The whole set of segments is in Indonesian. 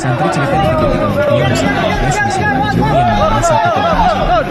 Santri cerita detik-detik ambruknya musola Ponpes di Sidoarjo yang mengenai satu korban jiwa.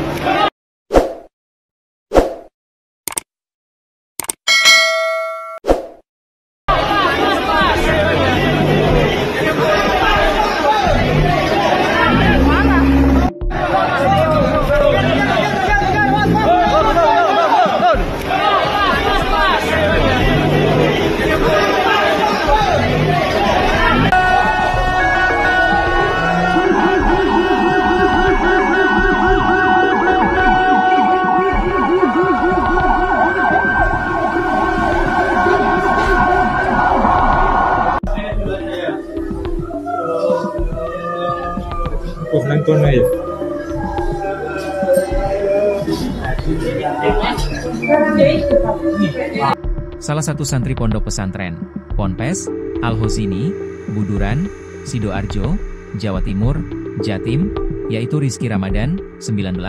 Salah satu santri pondok pesantren Ponpes Al-Hozini, Buduran, Sidoarjo, Jawa Timur, Jatim, yaitu Rizky Ramadan, 19,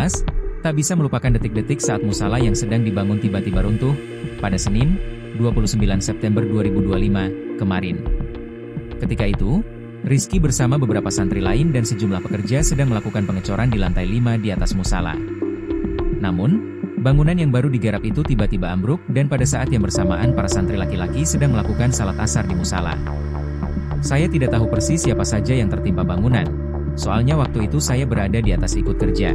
tak bisa melupakan detik-detik saat musala yang sedang dibangun tiba-tiba runtuh pada Senin, 29 September 2025 kemarin. Ketika itu, Rizky bersama beberapa santri lain dan sejumlah pekerja sedang melakukan pengecoran di lantai 5 di atas musala. Namun, bangunan yang baru digarap itu tiba-tiba ambruk dan pada saat yang bersamaan para santri laki-laki sedang melakukan salat asar di musala. Saya tidak tahu persis siapa saja yang tertimpa bangunan, soalnya waktu itu saya berada di atas ikut kerja.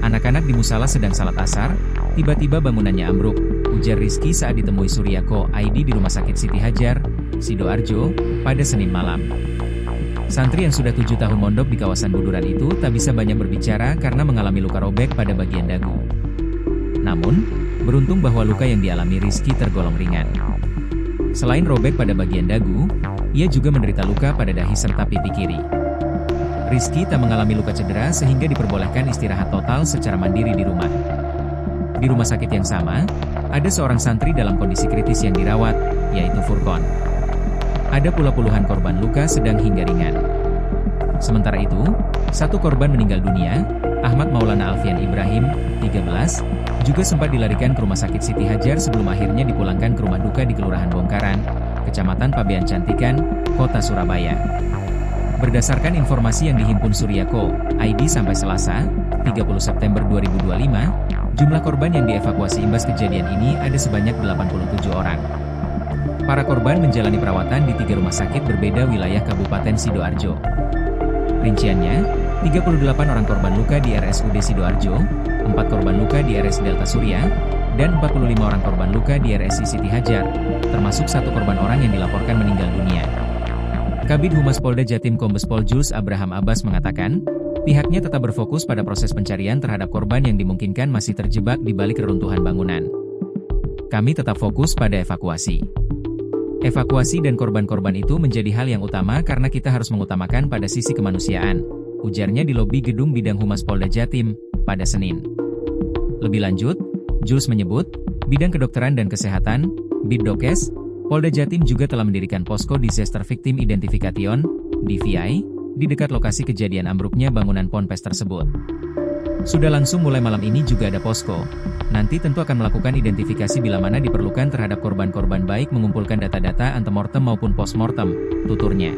Anak-anak di musala sedang salat asar, tiba-tiba bangunannya ambruk, ujar Rizky saat ditemui Suryako ID di Rumah Sakit Siti Hajar, Sidoarjo, pada Senin malam. Santri yang sudah 7 tahun mondok di kawasan Buduran itu tak bisa banyak berbicara karena mengalami luka robek pada bagian dagu. Namun, beruntung bahwa luka yang dialami Rizky tergolong ringan. Selain robek pada bagian dagu, ia juga menderita luka pada dahi serta pipi kiri. Rizky tak mengalami luka cedera sehingga diperbolehkan istirahat total secara mandiri di rumah. Di rumah sakit yang sama, ada seorang santri dalam kondisi kritis yang dirawat, yaitu Furqon. Ada pula puluhan korban luka sedang hingga ringan. Sementara itu, satu korban meninggal dunia, Ahmad Maulana Alfian Ibrahim, 13, juga sempat dilarikan ke Rumah Sakit Siti Hajar sebelum akhirnya dipulangkan ke rumah duka di Kelurahan Bongkaran, Kecamatan Pabean Cantikan, Kota Surabaya. Berdasarkan informasi yang dihimpun Suryako ID sampai Selasa, 30 September 2025, jumlah korban yang dievakuasi imbas kejadian ini ada sebanyak 87 orang. Para korban menjalani perawatan di 3 rumah sakit berbeda wilayah Kabupaten Sidoarjo. Rinciannya, 38 orang korban luka di RSUD Sidoarjo, 4 korban luka di RS Delta Surya, dan 45 orang korban luka di RSI Siti Hajar, termasuk 1 korban orang yang dilaporkan meninggal dunia. Kabid Humas Polda Jatim Kombes Pol Jules Abraham Abbas mengatakan, pihaknya tetap berfokus pada proses pencarian terhadap korban yang dimungkinkan masih terjebak di balik reruntuhan bangunan. Kami tetap fokus pada evakuasi. Evakuasi dan korban-korban itu menjadi hal yang utama karena kita harus mengutamakan pada sisi kemanusiaan, ujarnya di lobi Gedung Bidang Humas Polda Jatim, pada Senin. Lebih lanjut, Jules menyebut, Bidang Kedokteran dan Kesehatan, Biddokes, Polda Jatim juga telah mendirikan posko Disaster Victim Identification, DVI, di dekat lokasi kejadian ambruknya bangunan Ponpes tersebut. Sudah langsung mulai malam ini juga ada posko. Nanti tentu akan melakukan identifikasi bila mana diperlukan terhadap korban-korban baik mengumpulkan data-data antemortem maupun postmortem, tuturnya.